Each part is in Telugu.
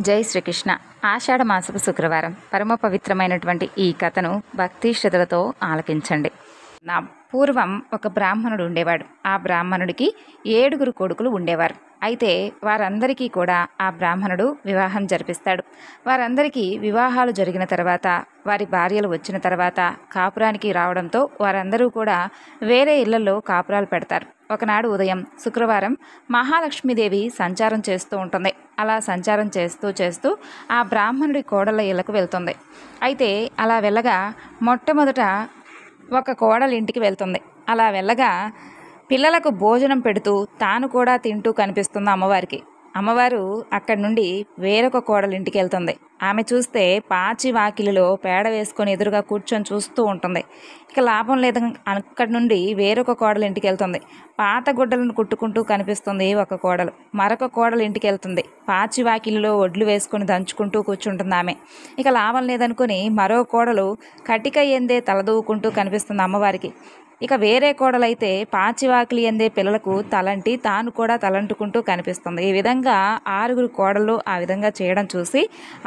జై శ్రీకృష్ణ. ఆషాఢ మాసపు శుక్రవారం పరమ పవిత్రమైనటువంటి ఈ కథను భక్తి శ్రద్ధలతో ఆలకించండి. నా పూర్వం ఒక బ్రాహ్మణుడు ఉండేవాడు. ఆ బ్రాహ్మణుడికి 7 కొడుకులు ఉండేవారు. అయితే వారందరికీ కూడా ఆ బ్రాహ్మణుడు వివాహం జరిపిస్తాడు. వారందరికీ వివాహాలు జరిగిన తర్వాత వారి భార్యలు వచ్చిన తర్వాత కాపురానికి రావడంతో వారందరూ కూడా వేరే ఇళ్లలో కాపురాలు పెడతారు. ఒకనాడు ఉదయం శుక్రవారం మహాలక్ష్మీదేవి సంచారం చేస్తూ ఉంటుంది. అలా సంచారం చేస్తూ చేస్తూ ఆ బ్రాహ్మణుడి కోడళ్ళ ఇళ్లకు వెళ్తుంది. అయితే అలా వెళ్ళగా మొట్టమొదట ఒక కోడలి ఇంటికి వెళ్తుంది. అలా వెళ్ళగా పిల్లలకు భోజనం పెడుతూ తాను కూడా తింటూ కనిపిస్తుంది అమ్మవారికి. అమ్మవారు అక్కడి నుండి వేరొక కోడలింటికి వెళ్తుంది. ఆమె చూస్తే పాచి వాకిలిలో పేడ వేసుకొని ఎదురుగా కూర్చొని చూస్తూ ఉంటుంది. ఇక లాభం లేదని అక్కడి నుండి వేరొక కోడలింటికి వెళ్తుంది. పాత గుడ్డలను కుట్టుకుంటూ కనిపిస్తుంది ఒక కోడలు. మరొక కోడలు ఇంటికి వెళ్తుంది. పాచి వాకిలిలో ఒడ్లు వేసుకొని దంచుకుంటూ కూర్చుంటుంది ఆమె. ఇక లాభం లేదనుకుని మరో కోడలు కటిక ఎందే తలదూకుంటూ కనిపిస్తుంది అమ్మవారికి. ఇక వేరే కోడలైతే పాచివాకిలి ఎందే పిల్లలకు తలంటి తాను కూడా తలంటుకుంటూ కనిపిస్తుంది. ఈ విధంగా 6 కోడళ్ళు ఆ విధంగా చేయడం చూసి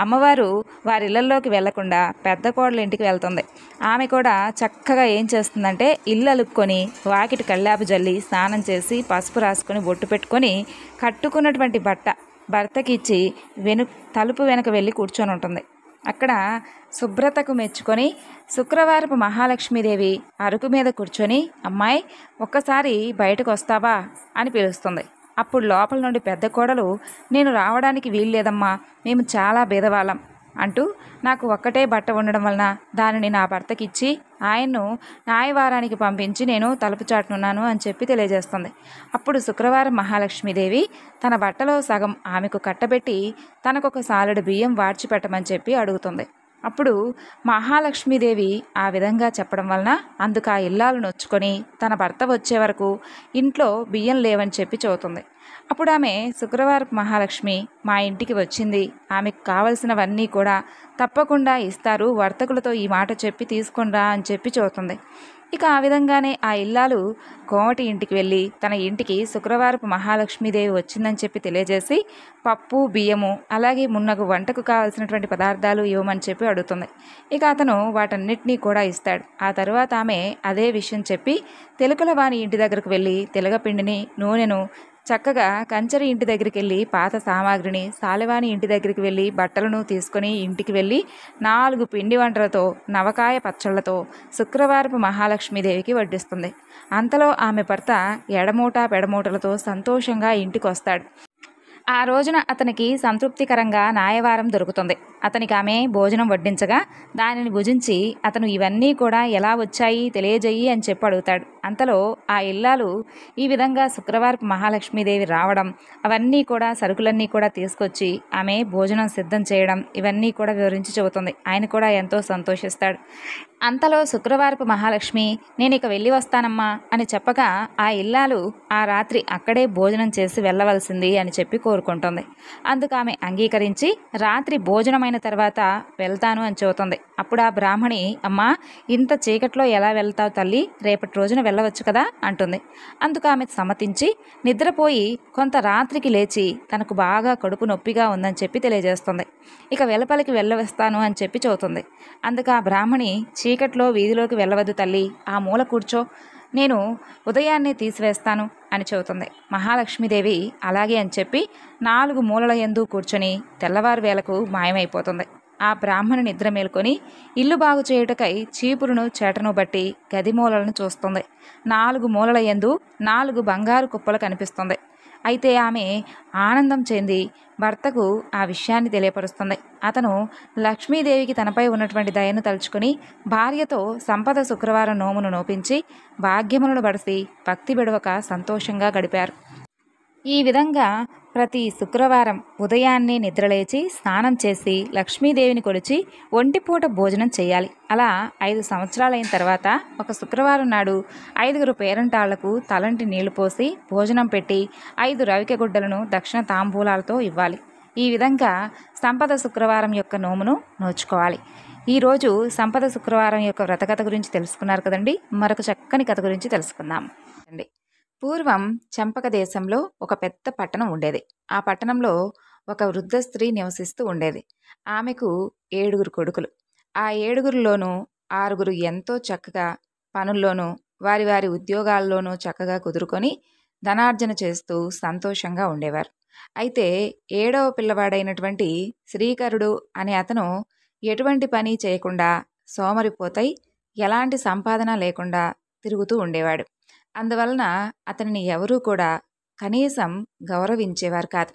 అమ్మవారు వారి ఇళ్లలోకి వెళ్లకుండా పెద్ద కోడలు ఇంటికి వెళ్తుంది. ఆమె కూడా చక్కగా ఏం చేస్తుందంటే ఇల్లు అలుక్కొని వాకిటి కళ్ళాపు జల్లి స్నానం చేసి పసుపు రాసుకొని బొట్టు పెట్టుకొని కట్టుకున్నటువంటి భర్తకి ఇచ్చి తలుపు వెనక వెళ్ళి కూర్చొని ఉంటుంది. అక్కడ శుభ్రతకు మెచ్చుకొని శుక్రవారపు మహాలక్ష్మీదేవి అరుకు మీద కూర్చొని అమ్మాయి ఒక్కసారి బయటకు వస్తావా అని పిలుస్తుంది. అప్పుడు లోపల నుండి పెద్ద కోడలు నేను రావడానికి వీల్లేదమ్మా, మేము చాలా బీదవాళ్ళం అంటూ నాకు ఒక్కటే బట్ట ఉండడం వలన దానిని నా భర్తకి ఇచ్చి ఆయన్ను న్యాయవారానికి పంపించి నేను తలుపు చాటునున్నాను అని చెప్పి తెలియజేస్తుంది. అప్పుడు శుక్రవారం మహాలక్ష్మీదేవి తన బట్టలో సగం ఆమెకు కట్టబెట్టి తనకొక సాలెడు బియ్యం వాడ్చి పెట్టమని చెప్పి అడుగుతుంది. అప్పుడు మహాలక్ష్మీదేవి ఆ విధంగా చెప్పడం వలన అందుకు ఆ ఇల్లాలు నొచ్చుకొని తన భర్త వచ్చే వరకు ఇంట్లో బియ్యం లేవని చెప్పి చెబుతుంది. అప్పుడు ఆమె శుక్రవారపు మహాలక్ష్మి మా ఇంటికి వచ్చింది, ఆమెకు కావలసినవన్నీ కూడా తప్పకుండా ఇస్తారు, వర్తకులతో ఈ మాట చెప్పి తీసుకొనిరా అని చెప్పి చెబుతుంది. ఇక ఆ విధంగానే ఆ ఇల్లాలు కోమటి ఇంటికి వెళ్ళి తన ఇంటికి శుక్రవారపు మహాలక్ష్మీదేవి వచ్చిందని చెప్పి తెలియజేసి పప్పు బియ్యము అలాగే మున్నగు వంటకు కావలసినటువంటి పదార్థాలు ఇవ్వమని చెప్పి అడుగుతుంది. ఇక అతను వాటన్నిటినీ కూడా ఇస్తాడు. ఆ తర్వాత ఆమె అదే విషయం చెప్పి తెలకల వాని ఇంటి దగ్గరకు వెళ్ళి తెలగపిండిని నూనెను చక్కగా కంచరి ఇంటి దగ్గరికి వెళ్ళి పాత సామాగ్రిని సాలెవాని ఇంటి దగ్గరికి వెళ్ళి బట్టలను తీసుకొని ఇంటికి వెళ్ళి 4 పిండి వంటలతో నవకాయ పచ్చళ్లతో శుక్రవారపు మహాలక్ష్మీదేవికి వడ్డిస్తుంది. అంతలో ఆమె భర్త ఎడమూట పెడమూటలతో సంతోషంగా ఇంటికి వస్తాడు. ఆ రోజున అతనికి సంతృప్తికరంగా న్యాయవారం దొరుకుతుంది. అతనికి ఆమె భోజనం వడ్డించగా దానిని భుజించి అతను ఇవన్నీ కూడా ఎలా వచ్చాయి తెలియజేయి అని చెప్పి అడుగుతాడు. అంతలో ఆ ఇల్లాలు ఈ విధంగా శుక్రవారపు మహాలక్ష్మీదేవి రావడం, అవన్నీ కూడా సరుకులన్నీ కూడా తీసుకొచ్చి ఆమె భోజనం సిద్ధం చేయడం ఇవన్నీ కూడా వివరించి చెబుతుంది. ఆయన కూడా ఎంతో సంతోషిస్తాడు. అంతలో శుక్రవారపు మహాలక్ష్మి నేను ఇక వెళ్ళి వస్తానమ్మా అని చెప్పగా ఆ ఇల్లాలు ఆ రాత్రి అక్కడే భోజనం చేసి వెళ్ళవలసింది అని చెప్పి కోరుకుంటుంది. అందుకు ఆమె అంగీకరించి రాత్రి భోజనమైన తర్వాత వెళ్తాను అని చెబుతుంది. అప్పుడు ఆ బ్రాహ్మణి అమ్మా ఇంత చీకట్లో ఎలా వెళ్తావు తల్లి, రేపటి రోజున వెళ్ళవచ్చు కదా అంటుంది. అందుకు ఆమె సమ్మతించి నిద్రపోయి కొంత రాత్రికి లేచి తనకు బాగా కడుపు నొప్పిగా ఉందని చెప్పి తెలియజేస్తుంది. ఇక వెలుపలికి వెళ్ళవస్తాను అని చెప్పి చెబుతుంది. అందుకు ఆ బ్రాహ్మణి చీకట్లో వీధిలోకి వెళ్ళవద్దు తల్లి, ఆ మూల కూర్చో, నేను ఉదయాన్నే తీసివేస్తాను అని చెబుతుంది. మహాలక్ష్మీదేవి అలాగే అని చెప్పి 4 మూలల యందు కూర్చొని తెల్లవారు వేళకు మాయమైపోతుంది. ఆ బ్రాహ్మణి నిద్ర మేల్కొని ఇల్లు బాగు చేయుటకై చీపురును చేటను బట్టి గది మూలలను చూస్తుంది. 4 మూలల యందు 4 బంగారు కుప్పలు కనిపిస్తుంది. అయితే ఆమె ఆనందం చెంది భర్తకు ఆ విషయాన్ని తెలియపరుస్తుంది. అతను లక్ష్మీదేవికి తనపై ఉన్నటువంటి దయను తలుచుకొని భార్యతో సంపద శుక్రవారం నోమును నోపించి భాగ్యములను బడిసి భక్తి విడవక సంతోషంగా గడిపారు. ఈ విధంగా ప్రతి శుక్రవారం ఉదయాన్నే నిద్రలేచి స్నానం చేసి లక్ష్మీదేవిని కొలిచి ఒంటిపూట భోజనం చేయాలి. అలా 5 సంవత్సరాలైన తర్వాత ఒక శుక్రవారం నాడు 5 పేరంటాళ్లకు తలంటి నీళ్లు పోసి భోజనం పెట్టి 5 రవికె గుడ్డలను దక్షిణ తాంబూలాలతో ఇవ్వాలి. ఈ విధంగా సంపద శుక్రవారం యొక్క నోమును నోచుకోవాలి. ఈరోజు సంపద శుక్రవారం యొక్క వ్రతకథ గురించి తెలుసుకున్నారు కదండి. మరొక చక్కని కథ గురించి తెలుసుకుందాం అండి. పూర్వం చంపక దేశంలో ఒక పెద్ద పట్టణం ఉండేది. ఆ పట్టణంలో ఒక వృద్ధ స్త్రీ నివసిస్తూ ఉండేది. ఆమెకు 7 కొడుకులు. ఆ 7లోనూ 6 ఎంతో చక్కగా పనుల్లోనూ, వారి వారి ఉద్యోగాల్లోనూ చక్కగా కుదురుకొని ధనార్జన చేస్తూ సంతోషంగా ఉండేవారు. అయితే ఏడవ పిల్లవాడైనటువంటి శ్రీకరుడు అనే అతను ఎటువంటి పని చేయకుండా సోమరిపోతై ఎలాంటి సంపాదన లేకుండా తిరుగుతూ ఉండేవాడు. అందువలన అతనిని ఎవరూ కూడా కనీసం గౌరవించేవారు కాదు.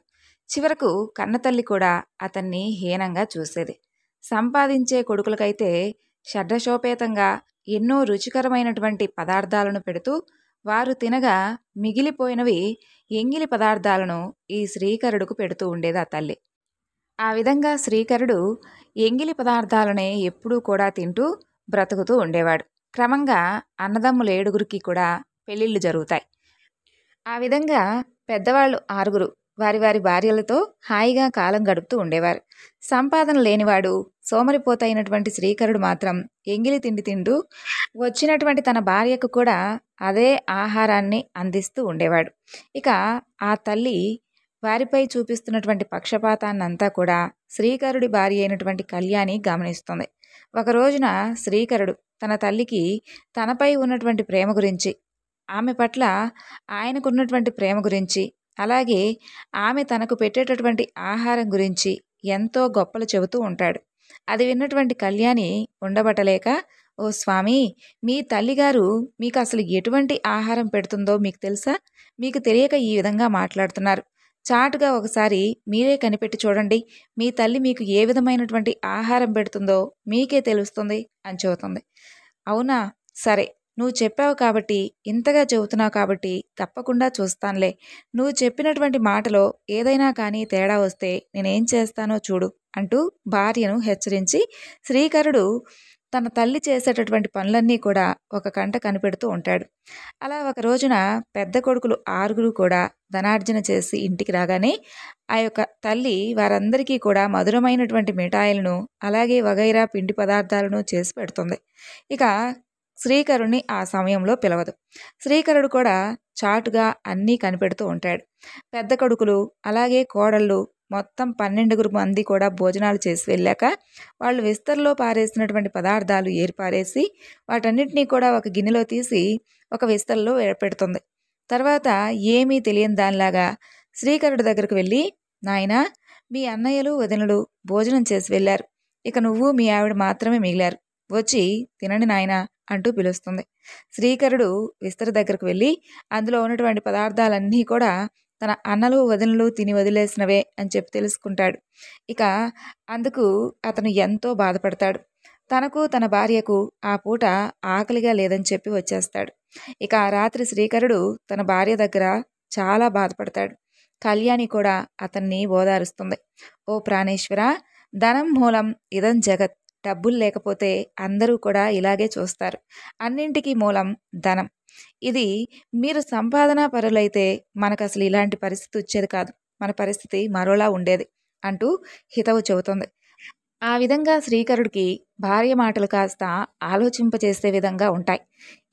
చివరకు కన్నతల్లి కూడా అతన్ని హీనంగా చూసేది. సంపాదించే కొడుకులకైతే షడ్రశోపేతంగా ఎన్నో రుచికరమైనటువంటి పదార్థాలను పెడుతూ వారు తినగా మిగిలిపోయినవి ఎంగిలి పదార్థాలను ఈ శ్రీకరుడుకు పెడుతూ ఉండేది ఆ తల్లి. ఆ విధంగా శ్రీకరుడు ఎంగిలి పదార్థాలనే ఎప్పుడూ కూడా తింటూ బ్రతుకుతూ ఉండేవాడు. క్రమంగా అన్నదమ్ములు 7 కూడా పెళ్ళిళ్ళు జరుగుతాయి. ఆ విధంగా పెద్దవాళ్ళు 6 వారి వారి భార్యలతో హాయిగా కాలం గడుపుతూ ఉండేవారు. సంపాదన లేనివాడు సోమరిపోతైనటువంటి శ్రీకరుడు మాత్రం ఎంగిలి తిండి తింటూ వచ్చినటువంటి తన భార్యకు కూడా అదే ఆహారాన్ని అందిస్తూ ఉండేవాడు. ఇక ఆ తల్లి వారిపై చూపిస్తున్నటువంటి పక్షపాతాన్నంతా కూడా శ్రీకరుడి భార్య అయినటువంటి కళ్యాణి గమనిస్తుంది. ఒక రోజున శ్రీకరుడు తన తల్లికి తనపై ఉన్నటువంటి ప్రేమ గురించి, ఆమె పట్ల ఆయనకున్నటువంటి ప్రేమ గురించి, అలాగే ఆమె తనకు పెట్టేటటువంటి ఆహారం గురించి ఎంతో గొప్పలు చెబుతూ ఉంటాడు. అది విన్నటువంటి కళ్యాణి ఉండబట్టలేక, ఓ స్వామి, మీ తల్లిగారు మీకు అసలు ఎటువంటి ఆహారం పెడుతుందో మీకు తెలుసా? మీకు తెలియక ఈ విధంగా మాట్లాడుతున్నారు. చాటుగా ఒకసారి మీరే కనిపెట్టి చూడండి. మీ తల్లి మీకు ఏ విధమైనటువంటి ఆహారం పెడుతుందో మీకే తెలుస్తుంది అని చెబుతుంది. అవునా, సరే, నువ్వు చెప్పావు కాబట్టి, ఇంతగా చెబుతున్నావు కాబట్టి తప్పకుండా చూస్తానులే. నువ్వు చెప్పినటువంటి మాటలో ఏదైనా కానీ తేడా వస్తే నేనేం చేస్తానో చూడు అంటూ భార్యను హెచ్చరించి శ్రీకరుడు తన తల్లి చేసేటటువంటి పనులన్నీ కూడా ఒక కంట కనిపెడుతూ ఉంటాడు. అలా ఒక రోజున పెద్ద కొడుకులు 6 కూడా ధనార్జన చేసి ఇంటికి రాగానే ఆ యొక్క తల్లి వారందరికీ కూడా మధురమైనటువంటి మిఠాయిలను, అలాగే వగైరా పిండి పదార్థాలను చేసి పెడుతుంది. ఇక శ్రీకరుణ్ణి ఆ సమయంలో పిలవదు. శ్రీకరుడు కూడా చాటుగా అన్నీ కనిపెడుతూ ఉంటాడు. పెద్ద కొడుకులు అలాగే కోడళ్ళు మొత్తం 12 మంది కూడా భోజనాలు చేసి వెళ్ళాక వాళ్ళు విస్తరలో పారేసినటువంటి పదార్థాలు ఏరిపారేసి వాటన్నిటినీ కూడా ఒక గిన్నెలో తీసి ఒక విస్తరలో పెడుతుంది. తర్వాత ఏమీ తెలియని దానిలాగా శ్రీకరుడి దగ్గరకు వెళ్ళి, నాయనా, మీ అన్నయ్యలు వదినలు భోజనం చేసి వెళ్ళారు. ఇక నువ్వు మీ ఆవిడ మాత్రమే మిగిలారు. వచ్చి తినండి నాయనా అంటూ పిలుస్తుంది. శ్రీకరుడు విస్తర దగ్గరకు వెళ్ళి అందులో ఉన్నటువంటి పదార్థాలన్నీ కూడా తన అన్నలు వదినలు తిని వదిలేసినవే అని చెప్పి తెలుసుకుంటాడు. ఇక అందుకు అతను ఎంతో బాధపడతాడు. తనకు తన భార్యకు ఆ పూట ఆకలిగా లేదని చెప్పి వచ్చేస్తాడు. ఇక ఆ రాత్రి శ్రీకరుడు తన భార్య దగ్గర చాలా బాధపడతాడు. కళ్యాణి కూడా అతన్ని ఓదారుస్తుంది. ఓ ప్రాణేశ్వర, ధనం మూలం ఇదం జగత్. డబ్బులు లేకపోతే అందరూ కూడా ఇలాగే చూస్తారు. అన్నింటికీ మూలం ధనం. ఇది మీరు సంపాదనా పరులైతే మనకు అసలు ఇలాంటి పరిస్థితి వచ్చేది కాదు. మన పరిస్థితి మరోలా ఉండేది అంటూ హితవు చెబుతుంది. ఆ విధంగా శ్రీకరుడికి భార్య మాటలు కాస్త ఆలోచింపచేసే విధంగా ఉంటాయి.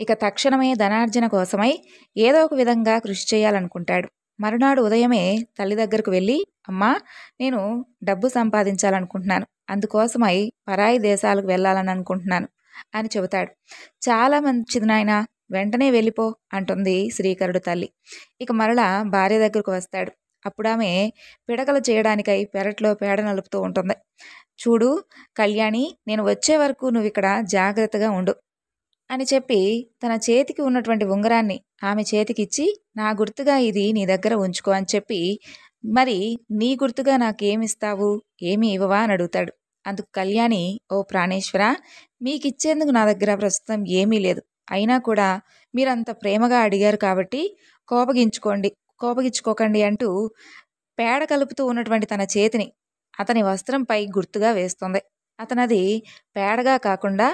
ఇక తక్షణమే ధనార్జన కోసమై ఏదో ఒక విధంగా కృషి చేయాలనుకుంటాడు. మరునాడు ఉదయమే తల్లి దగ్గరకు వెళ్ళి, అమ్మా, నేను డబ్బు సంపాదించాలనుకుంటున్నాను. అందుకోసమై పరాయి దేశాలకు వెళ్ళాలని అనుకుంటున్నాను అని చెబుతాడు. చాలా మంచిది నాయనా, వెంటనే వెళ్ళిపో అంటుంది శ్రీకరుడు తల్లి. ఇక మరలా భార్య దగ్గరకు వస్తాడు. అప్పుడామె పిడకలు చేయడానికై పెరట్లో పేడ నలుపుతూ ఉంటుంది. చూడు కళ్యాణి, నేను వచ్చే వరకు నువ్వు ఇక్కడ జాగ్రత్తగా ఉండు అని చెప్పి తన చేతికి ఉన్నటువంటి ఉంగరాన్ని ఆమె చేతికిచ్చి, నా గుర్తుగా ఇది నీ దగ్గర ఉంచుకో అని చెప్పి, మరి నీ గుర్తుగా నాకేమిస్తావు, ఏమి ఇవ్వవా అని అడుగుతాడు. అందుకు కళ్యాణి, ఓ ప్రాణేశ్వర, మీకిచ్చేందుకు నా దగ్గర ప్రస్తుతం ఏమీ లేదు. అయినా కూడా మీరంత ప్రేమగా అడిగారు కాబట్టి కోపగించుకోకండి అంటూ పేడ కలుపుతూ ఉన్నటువంటి తన చేతిని అతని వస్త్రంపై గుర్తుగా వేస్తుంది. అతనది పేడగా కాకుండా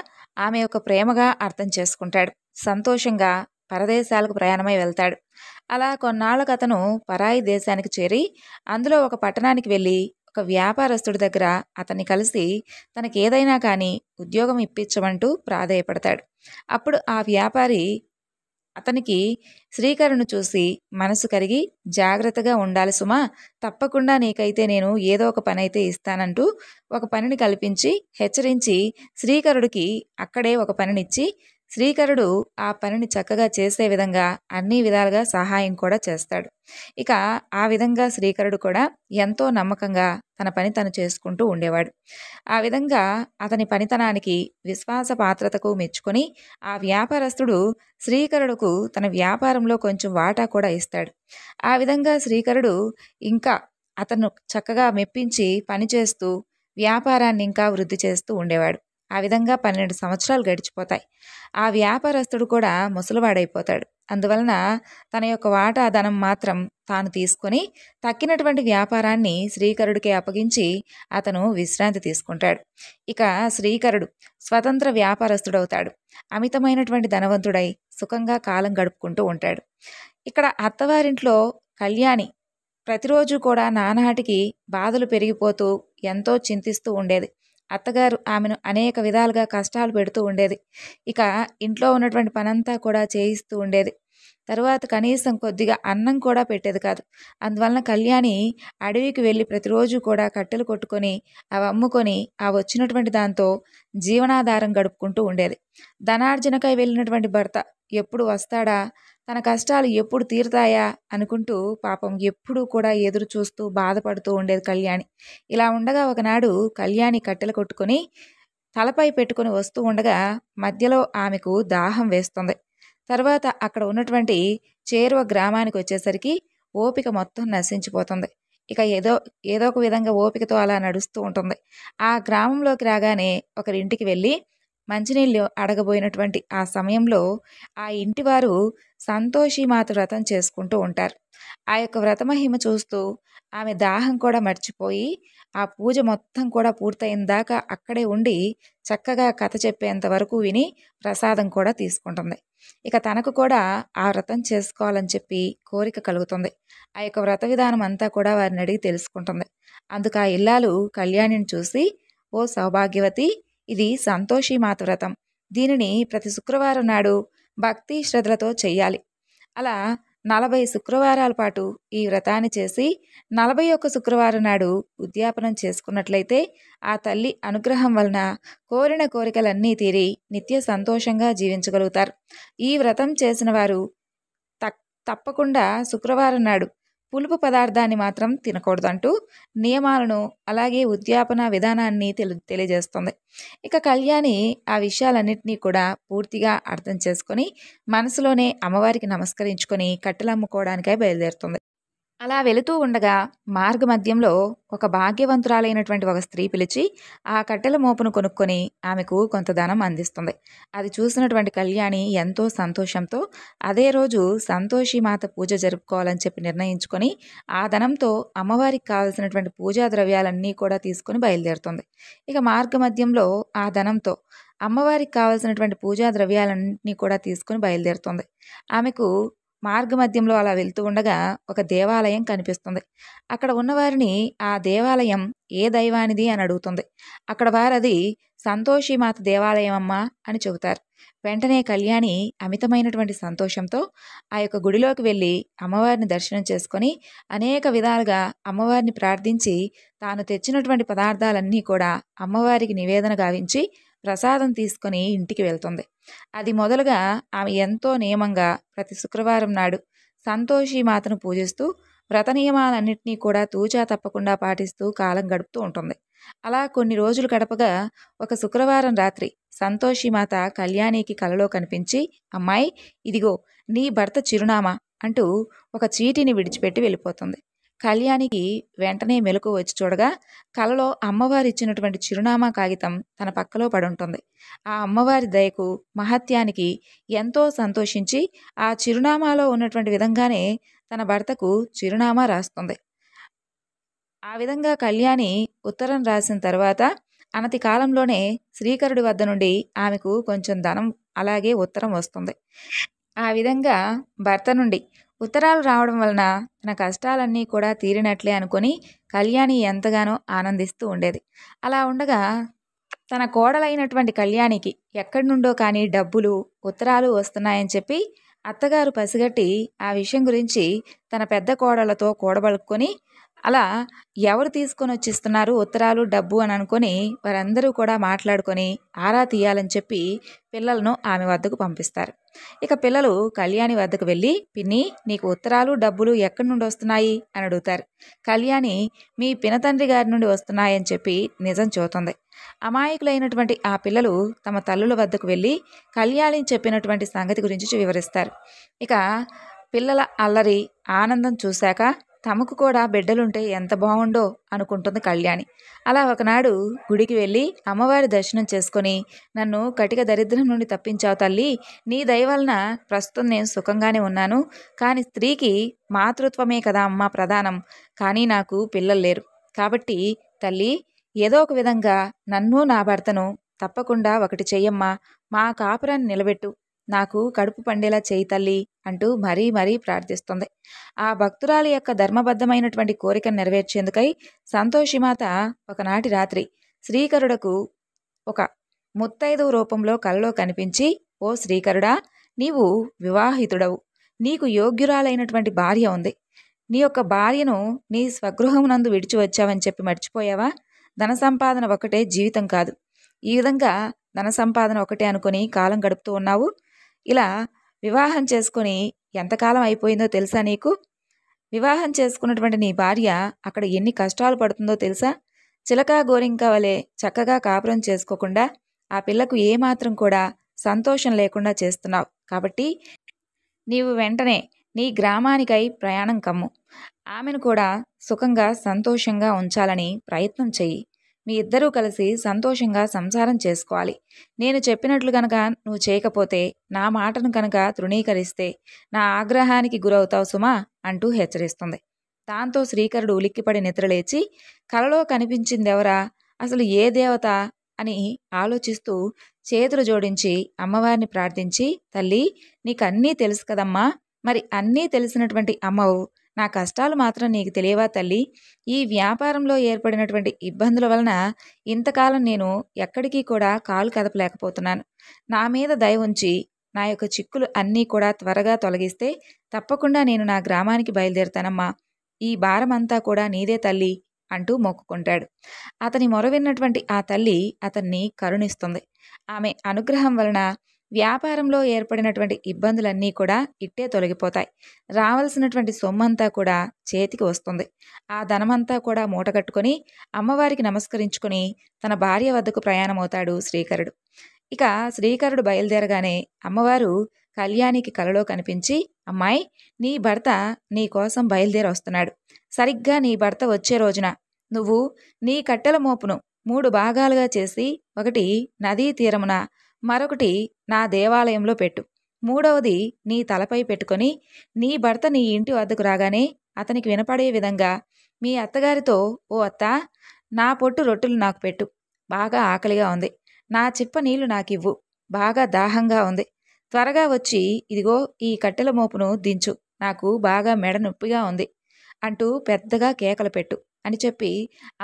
ఆమె యొక్క ప్రేమగా అర్థం చేసుకుంటాడు. సంతోషంగా పరదేశాలకు ప్రయాణమై వెళ్తాడు. అలా కొన్నాళ్ళకు అతను పరాయి దేశానికి చేరి అందులో ఒక పట్టణానికి వెళ్ళి ఒక వ్యాపారస్తుడి దగ్గర అతన్ని కలిసి తనకేదైనా కానీ ఉద్యోగం ఇప్పించమంటూ ప్రాధేయపడతాడు. అప్పుడు ఆ వ్యాపారి అతనికి శ్రీకరును చూసి మనసు కరిగి, జాగ్రత్తగా ఉండాలి సుమా, తప్పకుండా నీకైతే నేను ఏదో ఒక పని అయితే ఇస్తానంటూ ఒక పనిని కల్పించి హెచ్చరించి శ్రీకరుడికి అక్కడే ఒక పనినిచ్చి శ్రీకరుడు ఆ పనిని చక్కగా చేసే విధంగా అన్ని విధాలుగా సహాయం కూడా చేస్తాడు. ఇక ఆ విధంగా శ్రీకరుడు కూడా ఎంతో నమ్మకంగా తన పని తను చేసుకుంటూ ఉండేవాడు. ఆ విధంగా అతని పనితనానికి, విశ్వాస పాత్రతకు మెచ్చుకొని ఆ వ్యాపారస్తుడు శ్రీకరుడుకు తన వ్యాపారంలో కొంచెం వాటా కూడా ఇస్తాడు. ఆ విధంగా శ్రీకరుడు ఇంకా అతను చక్కగా మెప్పించి పనిచేస్తూ వ్యాపారాన్ని ఇంకా వృద్ధి చేస్తూ ఉండేవాడు. ఆ విధంగా 12 సంవత్సరాలు గడిచిపోతాయి. ఆ వ్యాపారస్తుడు కూడా ముసలివాడైపోతాడు. అందువలన తన యొక్క వాటా ధనం మాత్రం తాను తీసుకొని తక్కినటువంటి వ్యాపారాన్ని శ్రీకరుడికి అప్పగించి అతను విశ్రాంతి తీసుకుంటాడు. ఇక శ్రీకరుడు స్వతంత్ర వ్యాపారస్తుడవుతాడు. అమితమైనటువంటి ధనవంతుడై సుఖంగా కాలం గడుపుకుంటూ ఉంటాడు. ఇక్కడ అత్తవారింట్లో కళ్యాణి ప్రతిరోజు కూడా నానాటికి బాధలు పెరిగిపోతూ ఎంతో చింతిస్తూ ఉండేది. అత్తగారు ఆమెను అనేక విధాలుగా కష్టాలు పెడుతూ ఉండేది. ఇక ఇంట్లో ఉన్నటువంటి పనంతా కూడా చేయిస్తూ ఉండేది. తరువాత కనీసం కొద్దిగా అన్నం కూడా పెట్టేది కాదు. అందువలన కళ్యాణి అడవికి వెళ్ళి ప్రతిరోజు కూడా కట్టెలు కొట్టుకొని అవి అమ్ముకొని ఆ వచ్చినటువంటి దాంతో జీవనాధారం గడుపుకుంటూ ఉండేది. ధనార్జనకై వెళ్ళినటువంటి భర్త ఎప్పుడు వస్తాడా, తన కష్టాలు ఎప్పుడు తీరుతాయా అనుకుంటూ పాపం ఎప్పుడూ కూడా ఎదురు చూస్తూ బాధపడుతూ ఉండేది కళ్యాణి. ఇలా ఉండగా ఒకనాడు కళ్యాణి కట్టెలు కొట్టుకొని తలపై పెట్టుకుని వస్తూ ఉండగా మధ్యలో ఆమెకు దాహం వేస్తుంది. తర్వాత అక్కడ ఉన్నటువంటి చేరువ గ్రామానికి వచ్చేసరికి ఓపిక మొత్తం నశించిపోతుంది. ఇక ఏదో ఏదో ఒక విధంగా ఓపికతో అలా నడుస్తూ ఉంటుంది. ఆ గ్రామంలోకి రాగానే ఒకరింటికి వెళ్ళి మంచినీళ్ళు అడగబోయినటువంటి ఆ సమయంలో ఆ ఇంటివారు సంతోషిమాత వ్రతం చేసుకుంటూ ఉంటారు. ఆ యొక్క వ్రతమహిమ చూస్తూ ఆమె దాహం కూడా మర్చిపోయి ఆ పూజ మొత్తం కూడా పూర్తయిన దాకా అక్కడే ఉండి చక్కగా కథ చెప్పేంత వరకు విని ప్రసాదం కూడా తీసుకుంటుంది. ఇక తనకు కూడా ఆ వ్రతం చేసుకోవాలని చెప్పి కోరిక కలుగుతుంది. ఆ యొక్క వ్రత విధానం అంతా కూడా వారిని అడిగి తెలుసుకుంటుంది. అందుకు ఆ ఇల్లాలు కళ్యాణిని చూసి, ఓ సౌభాగ్యవతి, ఇది సంతోషిమాత వ్రతం. దీనిని ప్రతి శుక్రవారం నాడు భక్తి శ్రద్ధలతో చెయ్యాలి. అలా 40 శుక్రవారాల పాటు ఈ వ్రతాన్ని చేసి 41 శుక్రవారం నాడు ఉద్యాపనం చేసుకున్నట్లయితే ఆ తల్లి అనుగ్రహం వలన కోరిన కోరికలన్నీ తీరి నిత్య సంతోషంగా జీవించగలుగుతారు. ఈ వ్రతం చేసిన వారు తప్పకుండా శుక్రవారం నాడు పులుపు పదార్థాన్ని మాత్రం తినకూడదంటూ నియమాలను అలాగే ఉద్యాపన విధానాన్ని తెలియజేస్తుంది. ఇక కళ్యాణి ఆ విషయాలన్నింటినీ కూడా పూర్తిగా అర్థం చేసుకొని మనసులోనే అమ్మవారికి నమస్కరించుకొని కట్టెలు అమ్ముకోవడానికై బయలుదేరుతుంది. అలా వెళుతూ ఉండగా మార్గ మధ్యంలో ఒక భాగ్యవంతురాలైనటువంటి ఒక స్త్రీ పిలిచి ఆ కట్టెల మోపును కొనుక్కొని ఆమెకు కొంత ధనం అందిస్తుంది. అది చూసినటువంటి కళ్యాణి ఎంతో సంతోషంతో అదే రోజు సంతోషిమాత పూజ జరుపుకోవాలని చెప్పి నిర్ణయించుకొని ఆ ధనంతో అమ్మవారికి కావలసినటువంటి పూజా ద్రవ్యాలన్నీ కూడా తీసుకొని బయలుదేరుతుంది. ఇక మార్గ మధ్యంలో ఆ ధనంతో అమ్మవారికి కావలసినటువంటి పూజా ద్రవ్యాలన్నింటినీ కూడా తీసుకొని బయలుదేరుతుంది. ఆమెకు మార్గ మధ్యంలో అలా వెళ్తూ ఉండగా ఒక దేవాలయం కనిపిస్తుంది. అక్కడ ఉన్నవారిని ఆ దేవాలయం ఏ దైవానిది అని అడుగుతుంది. అక్కడ వారది సంతోషిమాత దేవాలయం అమ్మా అని చెబుతారు. వెంటనే కళ్యాణి అమితమైనటువంటి సంతోషంతో ఆ యొక్క గుడిలోకి వెళ్ళి అమ్మవారిని దర్శనం చేసుకొని అనేక విధాలుగా అమ్మవారిని ప్రార్థించి తాను తెచ్చినటువంటి పదార్థాలన్నీ కూడా అమ్మవారికి నివేదన గావించి ప్రసాదం తీసుకొని ఇంటికి వెళ్తుంది. అది మొదలుగా ఆమె ఎంతో నియమంగా ప్రతి శుక్రవారం నాడు సంతోషిమాతను పూజిస్తూ వ్రత నియమాలన్నింటినీ కూడా తూచా తప్పకుండా పాటిస్తూ కాలం గడుపుతూ ఉంటుంది. అలా కొన్ని రోజులు గడపగా ఒక శుక్రవారం రాత్రి సంతోషిమాత కళ్యాణికి కలలో కనిపించి, అమ్మాయి, ఇదిగో నీ భర్త చిరునామా అంటూ ఒక చీటిని విడిచిపెట్టి వెళ్ళిపోతుంది. కళ్యాణికి వెంటనే మెలకు వచ్చి చూడగా కలలో అమ్మవారు ఇచ్చినటువంటి చిరునామా కాగితం తన పక్కలో పడుంటుంది. ఆ అమ్మవారి దయకు మహత్యానికి ఎంతో సంతోషించి ఆ చిరునామాలో ఉన్నటువంటి విధంగానే తన భర్తకు చిరునామా రాస్తుంది. ఆ విధంగా కళ్యాణి ఉత్తరం రాసిన తర్వాత అనతి కాలంలోనే శ్రీకరుడి వద్ద నుండి ఆమెకు కొంచెం ధనం అలాగే ఉత్తరం వస్తుంది. ఆ విధంగా భర్త నుండి ఉత్తరాలు రావడం వలన తన కష్టాలన్నీ కూడా తీరినట్లే అనుకొని కళ్యాణి ఎంతగానో ఆనందిస్తూ ఉండేది. అలా ఉండగా తన కోడలైనటువంటి కళ్యాణికి ఎక్కడి నుండో కానీ డబ్బులు, ఉత్తరాలు వస్తున్నాయని చెప్పి అత్తగారు పసిగట్టి ఆ విషయం గురించి తన పెద్ద కోడళ్లతో కూడబలుక్కొని అలా ఎవరు తీసుకొని వచ్చిస్తున్నారు ఉత్తరాలు డబ్బు అని అనుకొని వారందరూ కూడా మాట్లాడుకొని ఆరా తీయాలని చెప్పి పిల్లలను ఆమె వద్దకు పంపిస్తారు. ఇక పిల్లలు కళ్యాణి వద్దకు వెళ్ళి, పిన్ని, నీకు ఉత్తరాలు డబ్బులు ఎక్కడి నుండి వస్తున్నాయి అని అడుగుతారు. కళ్యాణి మీ పినతండ్రి గారి నుండి వస్తున్నాయని చెప్పి నిజం చెబుతుంది. అమాయకులైనటువంటి ఆ పిల్లలు తమ తల్లుల వద్దకు వెళ్ళి కళ్యాణి చెప్పినటువంటి సంగతి గురించి వివరిస్తారు. ఇక పిల్లల అల్లరి ఆనందం చూశాక తమకు కూడా బిడ్డలుంటే ఎంత బాగుండో అనుకుంటుంది కళ్యాణి. అలా ఒకనాడు గుడికి వెళ్ళి అమ్మవారి దర్శనం చేసుకొని, నన్ను కటిక దరిద్రం నుండి తప్పించావు తల్లి, నీ దయ వలన ప్రస్తుతం నేను సుఖంగానే ఉన్నాను. కానీ స్త్రీకి మాతృత్వమే కదా అమ్మ ప్రధానం. కానీ నాకు పిల్లలు లేరు. కాబట్టి తల్లి, ఏదో ఒక విధంగా నన్ను నా భర్తను తప్పకుండా ఒకటి చెయ్యమ్మా, మా కాపురాన్ని నిలబెట్టు, నాకు కడుపు పండేలా చేయి తల్లి అంటూ మరీ మరీ ప్రార్థిస్తుంది. ఆ భక్తురాలి యొక్క ధర్మబద్ధమైనటువంటి కోరికను నెరవేర్చేందుకై సంతోషిమాత ఒకనాటి రాత్రి శ్రీకరుడకు ఒక ముత్తైదువ రూపంలో కలలో కనిపించి, ఓ శ్రీకరుడా, నీవు వివాహితుడవు, నీకు యోగ్యురాలైనటువంటి భార్య ఉంది. నీ యొక్క భార్యను నీ స్వగృహమునందు విడిచి వచ్చావని చెప్పి మర్చిపోయావా? ధన సంపాదన ఒకటే జీవితం కాదు. ఈ విధంగా ధన సంపాదన ఒకటే అనుకుని కాలం గడుపుతూ ఉన్నావు. ఇలా వివాహం చేసుకుని ఎంతకాలం అయిపోయిందో తెలుసా నీకు? వివాహం చేసుకున్నటువంటి నీ భార్య అక్కడ ఎన్ని కష్టాలు పడుతుందో తెలుసా? చిలకా గోరింక వలె చక్కగా కాపురం చేసుకోకుండా ఆ పిల్లకు ఏమాత్రం కూడా సంతోషం లేకుండా చేస్తున్నావు. కాబట్టి నీవు వెంటనే నీ గ్రామానికై ప్రయాణం కమ్ము. ఆమెను కూడా సుఖంగా సంతోషంగా ఉంచాలని ప్రయత్నం చెయ్యి. మీ ఇద్దరూ కలిసి సంతోషంగా సంసారం చేసుకోవాలి. నేను చెప్పినట్లు గనక నువ్వు చేయకపోతే, నా మాటను కనుక తృణీకరిస్తే నా ఆగ్రహానికి గురవుతావు సుమా అంటూ హెచ్చరిస్తుంది. దాంతో శ్రీకరుడు ఉలిక్కిపడి నిద్రలేచి, కలలో కనిపించిందెవరా, అసలు ఏ దేవత అని ఆలోచిస్తూ చేతులు జోడించి అమ్మవారిని ప్రార్థించి, తల్లి, నీకన్నీ తెలుసు కదమ్మా, మరి అన్నీ తెలిసినటువంటి అమ్మవు, నా కష్టాలు మాత్రం నీకు తెలియవా తల్లి? ఈ వ్యాపారంలో ఏర్పడినటువంటి ఇబ్బందుల వలన ఇంతకాలం నేను ఎక్కడికి కూడా కాలు కదపలేకపోతున్నాను. నా మీద దయ ఉంచి నా యొక్క చిక్కులు అన్నీ కూడా త్వరగా తొలగిస్తే తప్పకుండా నేను నా గ్రామానికి బయలుదేరుతానమ్మా. ఈ భారమంతా కూడా నీదే తల్లి అంటూ మొక్కుకుంటాడు. అతని మొర విన్నటువంటి ఆ తల్లి అతన్ని కరుణిస్తుంది. ఆమె అనుగ్రహం వలన వ్యాపారంలో ఏర్పడినటువంటి ఇబ్బందులన్నీ కూడా ఇట్టే తొలగిపోతాయి. రావాల్సినటువంటి సొమ్మంతా కూడా చేతికి వస్తుంది. ఆ ధనమంతా కూడా మూటగట్టుకొని అమ్మవారికి నమస్కరించుకొని తన భార్య వద్దకు ప్రయాణమవుతాడు శ్రీకరుడు. ఇక శ్రీకరుడు బయలుదేరగానే అమ్మవారు కళ్యాణికి కలలో కనిపించి, అమ్మాయి, నీ భర్త నీ కోసం బయలుదేరి వస్తున్నాడు. సరిగ్గా నీ భర్త వచ్చే రోజున నువ్వు నీ కట్టెల మోపును 3 భాగాలుగా చేసి, ఒకటి నదీ తీరమున, మరొకటి నా దేవాలయంలో పెట్టు. మూడవది నీ తలపై పెట్టుకొని నీ భర్త నీ ఇంటి వద్దకు రాగానే అతనికి వినపడే విధంగా మీ అత్తగారితో, ఓ అత్త, నా పొట్టు రొట్టెలు నాకు పెట్టు, బాగా ఆకలిగా ఉంది. నా చిప్ప నీళ్లు నాకివ్వు, బాగా దాహంగా ఉంది. త్వరగా వచ్చి ఇదిగో ఈ కట్టెల మోపును దించు, నాకు బాగా మెడ నొప్పిగా ఉంది అంటూ పెద్దగా కేకలు పెట్టు అని చెప్పి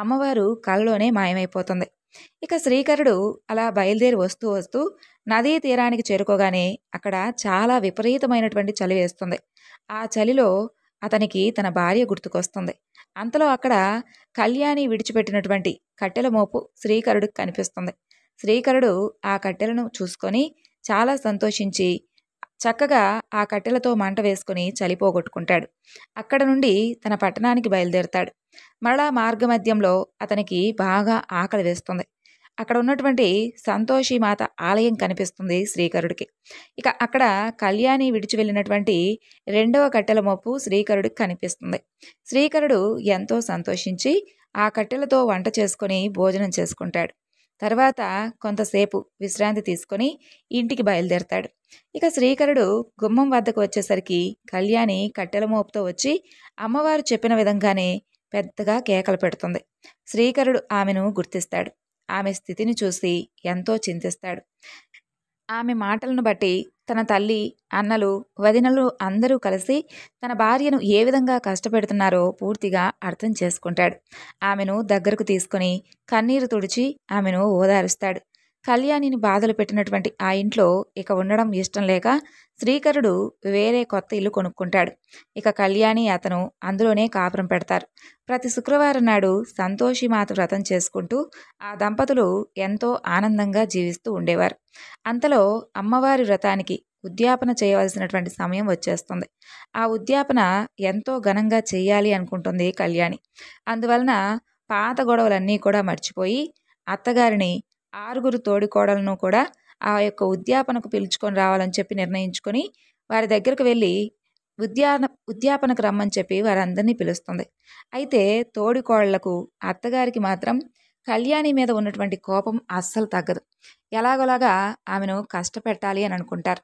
అమ్మవారు కలలోనే మాయమైపోతుంది. ఇక శ్రీకరుడు అలా బయలుదేరి వస్తూ వస్తూ నదీ తీరానికి చేరుకోగానే అక్కడ చాలా విపరీతమైనటువంటి చలి వేస్తుంది. ఆ చలిలో అతనికి తన భార్య గుర్తుకొస్తుంది. అంతలో అక్కడ కళ్యాణి విడిచిపెట్టినటువంటి కట్టెల మోపు శ్రీకరుడికి కనిపిస్తుంది. శ్రీకరుడు ఆ కట్టెలను చూసుకొని చాలా సంతోషించి చక్కగా ఆ కట్టెలతో మంట వేసుకుని చలిపోగొట్టుకుంటాడు. అక్కడ నుండి తన పట్టణానికి బయలుదేరుతాడు. మరలా మార్గమధ్యంలో అతనికి బాగా ఆకలి వేస్తుంది. అక్కడ ఉన్నటువంటి సంతోషిమాత ఆలయం కనిపిస్తుంది శ్రీకరుడికి. ఇక అక్కడ కళ్యాణి విడిచి వెళ్ళినటువంటి 2వ కట్టెల మోపు శ్రీకరుడికి కనిపిస్తుంది. శ్రీకరుడు ఎంతో సంతోషించి ఆ కట్టెలతో వంట చేసుకొని భోజనం చేసుకుంటాడు. తర్వాత కొంతసేపు విశ్రాంతి తీసుకొని ఇంటికి బయలుదేరతాడు. ఇక శ్రీకరుడు గుమ్మం వద్దకు వచ్చేసరికి కళ్యాణి కట్టెల మోపుతో వచ్చి అమ్మవారు చెప్పిన విధంగానే పెద్దగా కేకలు పెడుతుంది. శ్రీకరుడు ఆమెను గుర్తిస్తాడు. ఆమె స్థితిని చూసి ఎంతో చింతిస్తాడు. ఆమె మాటలను బట్టి తన తల్లి, అన్నలు, వదినలు అందరూ కలిసి తన భార్యను ఏ విధంగా కష్టపెడుతున్నారో పూర్తిగా అర్థం చేసుకుంటాడు. ఆమెను దగ్గరకు తీసుకుని కన్నీరు తుడిచి ఆమెను ఓదారుస్తాడు. కళ్యాణిని బాధలు పెట్టినటువంటి ఆ ఇంట్లో ఇక ఉండడం ఇష్టం లేక శ్రీకరుడు వేరే కొత్త ఇల్లు కొనుక్కుంటాడు. ఇక కళ్యాణి అతను అందులోనే కాపురం పెడతారు. ప్రతి శుక్రవారం నాడు సంతోషిమాత వ్రతం చేసుకుంటూ ఆ దంపతులు ఎంతో ఆనందంగా జీవిస్తూ ఉండేవారు. అంతలో అమ్మవారి వ్రతానికి ఉద్యాపన చేయవలసినటువంటి సమయం వచ్చేస్తుంది. ఆ ఉద్యాపన ఎంతో ఘనంగా చెయ్యాలి అనుకుంటుంది కళ్యాణి. అందువలన పాత గొడవలన్నీ కూడా మర్చిపోయి అత్తగారిని, 6 తోడికోడలను కూడా ఆ యొక్క ఉద్యాపనకు పిలుచుకొని రావాలని చెప్పి నిర్ణయించుకొని వారి దగ్గరకు వెళ్ళి ఉద్యాపనకు రమ్మని చెప్పి వారందరినీ పిలుస్తుంది. అయితే తోడికోడళ్లకు, అత్తగారికి మాత్రం కళ్యాణి మీద ఉన్నటువంటి కోపం అస్సలు తగ్గదు. ఎలాగోలాగా ఆమెను కష్టపెట్టాలి అని అనుకుంటారు.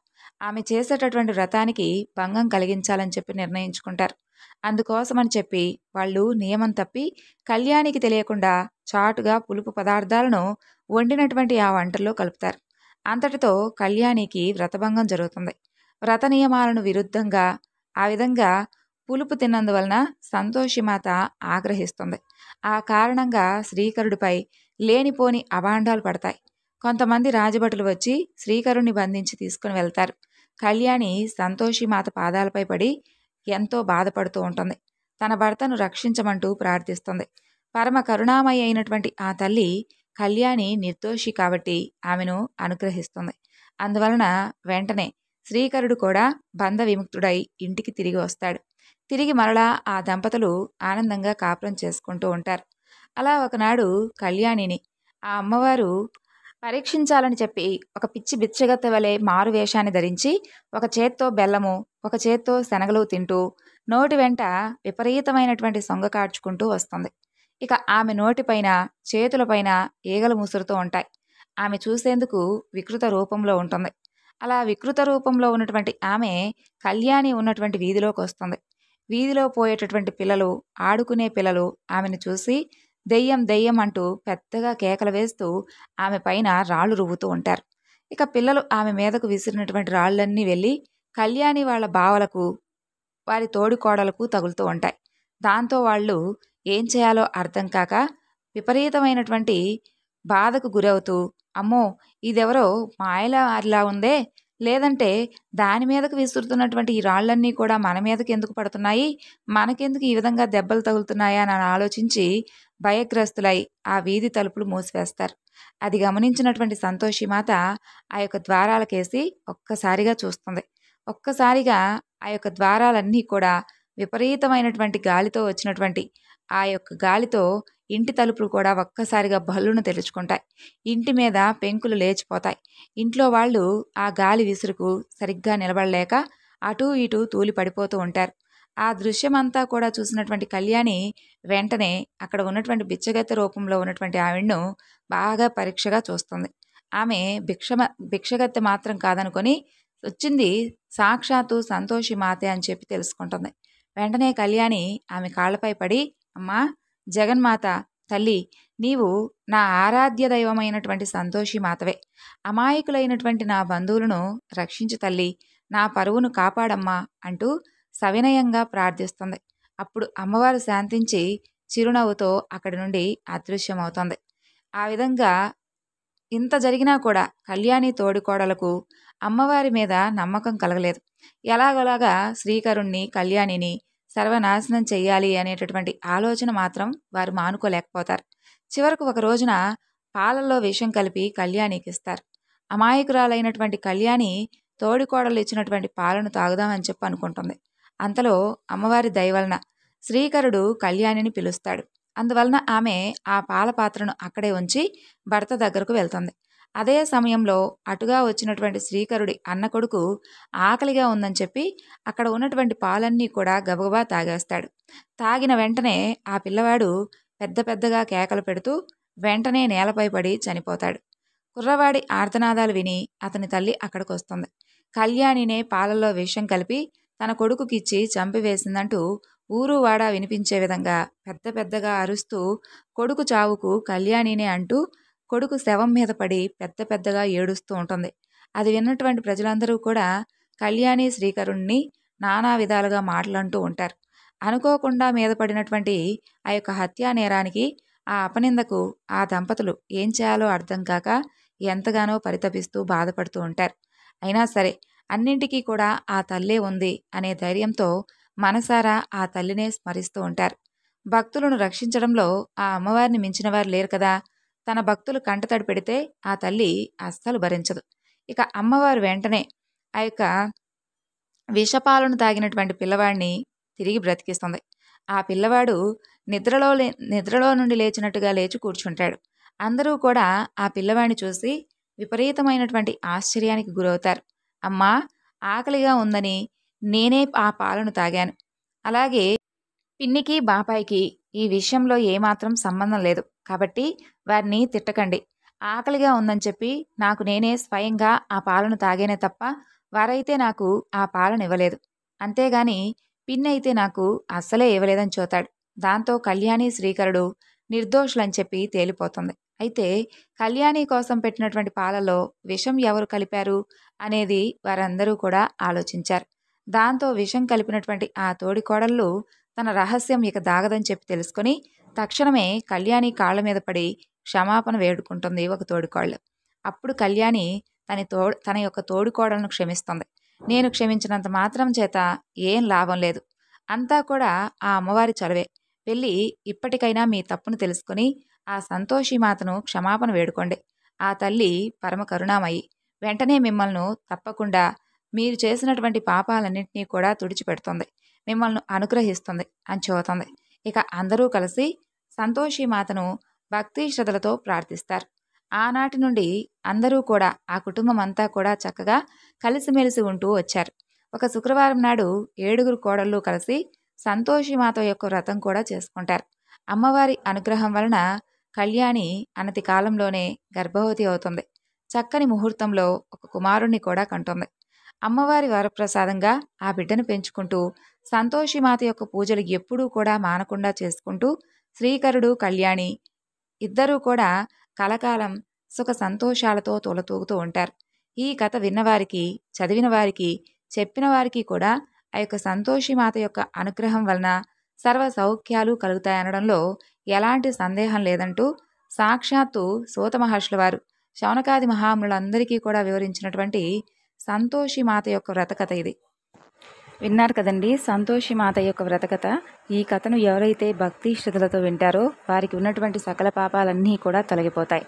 ఆమె చేసేటటువంటి వ్రతానికి భంగం కలిగించాలని చెప్పి నిర్ణయించుకుంటారు. అందుకోసమని చెప్పి వాళ్ళు నియమం తప్పి కళ్యాణికి తెలియకుండా చాటుగా పులుపు పదార్థాలను వండినటువంటి ఆ వంటల్లో కలుపుతారు. అంతటితో కళ్యాణికి వ్రతభంగం జరుగుతుంది. వ్రత నియమాలను విరుద్ధంగా ఆ విధంగా పులుపు తిన్నందువలన సంతోషిమాత ఆగ్రహిస్తుంది. ఆ కారణంగా శ్రీకరుడిపై లేనిపోని అభాండాలు పడతాయి. కొంతమంది రాజభటులు వచ్చి శ్రీకరుణ్ణి బంధించి తీసుకుని వెళ్తారు. కళ్యాణి సంతోషిమాత పాదాలపై పడి ఎంతో బాధపడుతూ ఉంటుంది. తన భర్తను రక్షించమంటూ ప్రార్థిస్తుంది. పరమ కరుణామయి అయినటువంటి ఆ తల్లి కళ్యాణి నిర్దోషి కాబట్టి ఆమెను అనుగ్రహిస్తుంది. అందువలన వెంటనే శ్రీకరుడు కూడా బంధ విముక్తుడై ఇంటికి తిరిగి వస్తాడు. తిరిగి మరలా ఆ దంపతులు ఆనందంగా కాపురం చేసుకుంటూ ఉంటారు. అలా ఒకనాడు కళ్యాణిని ఆ అమ్మవారు పరీక్షించాలని చెప్పి ఒక పిచ్చి బిచ్చగత్తె వలె మారు వేషాన్ని ధరించి ఒక చేత్తో బెల్లము, ఒక చేత్తో శనగలు తింటూ నోటి వెంట విపరీతమైనటువంటి సొంగ కార్చుకుంటూ వస్తుంది. ఇక ఆమె నోటిపైన, చేతులపైన ఈగలు ముసురుతూ ఉంటాయి. ఆమె చూసేందుకు వికృత రూపంలో ఉంటుంది. అలా వికృత రూపంలో ఉన్నటువంటి ఆమె కళ్యాణి ఉన్నటువంటి వీధిలోకి వస్తుంది. వీధిలో పోయేటటువంటి పిల్లలు, ఆడుకునే పిల్లలు ఆమెను చూసి దెయ్యం దెయ్యం అంటూ పెద్దగా కేకలు వేస్తూ ఆమె పైన రాళ్ళు రువ్వుతూ ఉంటారు. ఇక పిల్లలు ఆమె మీదకు విసిరినటువంటి రాళ్ళన్నీ వెళ్ళి కళ్యాణి వాళ్ళ బావలకు, వారి తోడికోడలకు తగులుతూ ఉంటాయి. దాంతో వాళ్ళు ఏం చేయాలో అర్థం కాక విపరీతమైనటువంటి బాధకు గురవుతూ, అమ్మో ఇదెవరో మాయలారిలా ఉందే, లేదంటే దాని మీదకు విసురుతున్నటువంటి ఈ రాళ్ళన్నీ కూడా మన మీదకి ఎందుకు పడుతున్నాయి, మనకెందుకు ఈ విధంగా దెబ్బలు తగులుతున్నాయా అని ఆలోచించి భయగ్రస్తులై ఆ వీధి తలుపులు మూసివేస్తారు. అది గమనించినటువంటి సంతోషిమాత ఆ యొక్క ద్వారాలకేసి ఒక్కసారిగా చూస్తుంది. ఒక్కసారిగా ఆ యొక్క ద్వారాలన్నీ కూడా విపరీతమైనటువంటి గాలితో వచ్చినటువంటి ఆ యొక్క గాలితో ఇంటి తలుపులు కూడా ఒక్కసారిగా భల్లును తెరుచుకుంటాయి. ఇంటి మీద పెంకులు లేచిపోతాయి. ఇంట్లో వాళ్ళు ఆ గాలి విసురుకు సరిగ్గా నిలబడలేక అటూ ఇటూ తూలి పడిపోతూ ఉంటారు. ఆ దృశ్యమంతా కూడా చూసినటువంటి కళ్యాణి వెంటనే అక్కడ ఉన్నటువంటి బిచ్చగత్తె రూపంలో ఉన్నటువంటి ఆవిడను బాగా పరీక్షగా చూస్తుంది. ఆమె భిక్షగత్తె మాత్రం కాదనుకొని వచ్చింది సాక్షాత్తు సంతోషి మాతే అని చెప్పి తెలుసుకుంటుంది. వెంటనే కళ్యాణి ఆమె కాళ్ళపై పడి, అమ్మా జగన్మాత తల్లి, నీవు నా ఆరాధ్య దైవమైనటువంటి సంతోషి మాతవే, అమాయకులైనటువంటి నా బంధువులను రక్షించు తల్లి, నా పరువును కాపాడమ్మా అంటూ సవినయంగా ప్రార్థిస్తుంది. అప్పుడు అమ్మవారు శాంతించి చిరునవ్వుతో అక్కడి నుండి అదృశ్యమవుతుంది. ఆ విధంగా ఇంత జరిగినా కూడా కళ్యాణి తోడికోడలకు అమ్మవారి మీద నమ్మకం కలగలేదు. ఎలాగోలాగా శ్రీకరుణ్ణి, కళ్యాణిని సర్వనాశనం చెయ్యాలి అనేటటువంటి ఆలోచన మాత్రం వారు మానుకోలేకపోతారు. చివరకు ఒక రోజున పాలల్లో విషం కలిపి కళ్యాణికి ఇస్తారు. అమాయకురాలైనటువంటి కళ్యాణి తోడికోడలు ఇచ్చినటువంటి పాలను తాగుదామని చెప్పి అనుకుంటుంది. అంతలో అమ్మవారి దయవలన శ్రీకరుడు కళ్యాణిని పిలుస్తాడు. అందువలన ఆమె ఆ పాల పాత్రను అక్కడే ఉంచి భర్త దగ్గరకు వెళ్తుంది. అదే సమయంలో అటుగా వచ్చినటువంటి శ్రీకరుడి అన్న కొడుకు ఆకలిగా ఉందని చెప్పి అక్కడ ఉన్నటువంటి పాలన్నీ కూడా గబగబా తాగేస్తాడు. తాగిన వెంటనే ఆ పిల్లవాడు పెద్ద పెద్దగా కేకలు పెడుతూ వెంటనే నేలపై పడి చనిపోతాడు. కుర్రవాడి ఆర్తనాదాలు విని అతని తల్లి అక్కడికి వస్తుంది. కళ్యాణినే పాలల్లో విషం కలిపి తన కొడుకుకిచ్చి చంపివేసిందంటూ ఊరు వాడా వినిపించే విధంగా పెద్ద పెద్దగా అరుస్తూ కొడుకు చావుకు కళ్యాణినే అంటూ కొడుకు శవం మీద పడి పెద్ద పెద్దగా ఏడుస్తూ ఉంటుంది. అది విన్నటువంటి ప్రజలందరూ కూడా కళ్యాణి శ్రీకరుణ్ణి నానా విధాలుగా మాటలంటూ ఉంటారు. అనుకోకుండా మీద పడినటువంటి ఆ యొక్క హత్యా నేరానికి, ఆ అపనిందకు ఆ దంపతులు ఏం చేయాలో అర్థం కాక ఎంతగానో పరితపిస్తూ బాధపడుతూ ఉంటారు. అయినా సరే అన్నింటికీ కూడా ఆ తల్లే ఉంది అనే ధైర్యంతో మనసారా ఆ తల్లినే స్మరిస్తూ ఉంటారు. భక్తులను రక్షించడంలో ఆ అమ్మవారిని మించిన వారు లేరు కదా. తన భక్తులు కంటతడి పెడితే ఆ తల్లి అస్సలు భరించదు. ఇక అమ్మవారు వెంటనే ఆ యొక్క విషపాలను తాగినటువంటి పిల్లవాడిని తిరిగి బ్రతికిస్తుంది. ఆ పిల్లవాడు నిద్రలో నుండి లేచినట్టుగా లేచి కూర్చుంటాడు. అందరూ కూడా ఆ పిల్లవాడిని చూసి విపరీతమైనటువంటి ఆశ్చర్యానికి గురవుతారు. అమ్మా, ఆకలిగా ఉందని నేనే ఆ పాలను తాగాను. అలాగే పిన్నికి, బాబాయికి ఈ విషయంలో ఏమాత్రం సంబంధం లేదు. కాబట్టి వారిని తిట్టకండి. ఆకలిగా ఉందని చెప్పి నాకు నేనే స్వయంగా ఆ పాలను తాగానే తప్ప వారైతే నాకు ఆ పాలనివ్వలేదు. అంతేగాని పిన్నయితే నాకు అస్సలే ఇవ్వలేదని చెబుతాడు. దాంతో కళ్యాణి, శ్రీకరుడు నిర్దోషులని చెప్పి తేలిపోతుంది. అయితే కళ్యాణి కోసం పెట్టినటువంటి పాలలో విషం ఎవరు కలిపారు అనేది వారందరూ కూడా ఆలోచించారు. దాంతో విషం కలిపినటువంటి ఆ తోడికోడళ్ళు తన రహస్యం ఇక దాగదని చెప్పి తెలుసుకొని తక్షణమే కళ్యాణి కాళ్ళ మీద పడి క్షమాపణ వేడుకుంటుంది ఒక తోడికోడలు. అప్పుడు కళ్యాణి తన యొక్క తోడికోడలను క్షమిస్తుంది. నేను క్షమించినంత మాత్రం చేత ఏం లాభం లేదు. అంతా కూడా ఆ అమ్మవారి చలవే. వెళ్ళి ఇప్పటికైనా మీ తప్పును తెలుసుకొని ఆ సంతోషిమాతను క్షమాపణ వేడుకోండి. ఆ తల్లి పరమ కరుణామయి. వెంటనే మిమ్మల్ని తప్పకుండా మీరు చేసినటువంటి పాపాలన్నింటినీ కూడా తుడిచిపెడుతుంది. మిమ్మల్ని అనుగ్రహిస్తుంది అని చెబుతుంది. ఇక అందరూ కలిసి సంతోషిమాతను భక్తి శ్రద్ధలతో ప్రార్థిస్తారు. ఆనాటి నుండి అందరూ కూడా ఆ కుటుంబం అంతా కూడా చక్కగా కలిసిమెలిసి ఉంటూ వచ్చారు. ఒక శుక్రవారం నాడు 7 కోడళ్ళు కలిసి సంతోషిమాత యొక్క వ్రతం కూడా చేసుకుంటారు. అమ్మవారి అనుగ్రహం వలన కళ్యాణి అనతి కాలంలోనే గర్భవతి అవుతుంది. చక్కని ముహూర్తంలో ఒక కుమారుణ్ణి కూడా కంటుంది. అమ్మవారి వరప్రసాదంగా ఆ బిడ్డను పెంచుకుంటూ సంతోషిమాత యొక్క పూజలు ఎప్పుడూ కూడా మానకుండా చేసుకుంటూ శ్రీకరుడు, కళ్యాణి ఇద్దరూ కూడా కలకాలం సుఖ సంతోషాలతో తొలతూగుతూ ఉంటారు. ఈ కథ విన్నవారికి, చదివిన వారికి, చెప్పిన వారికి కూడా ఆ యొక్క సంతోషిమాత యొక్క అనుగ్రహం వలన సర్వ సౌఖ్యాలు కలుగుతాయనడంలో ఎలాంటి సందేహం లేదంటూ సాక్షాత్తు సూత మహర్షుల వారు శౌనకాది మహామునులందరికీ కూడా వివరించినటువంటి సంతోషిమాత యొక్క వ్రతకథ ఇది. విన్నారు కదండి, సంతోషిమాత యొక్క వ్రతకథ. ఈ కథను ఎవరైతే భక్తి శ్రద్ధలతో వింటారో వారికి ఉన్నటువంటి సకల పాపాలన్నీ కూడా తొలగిపోతాయి.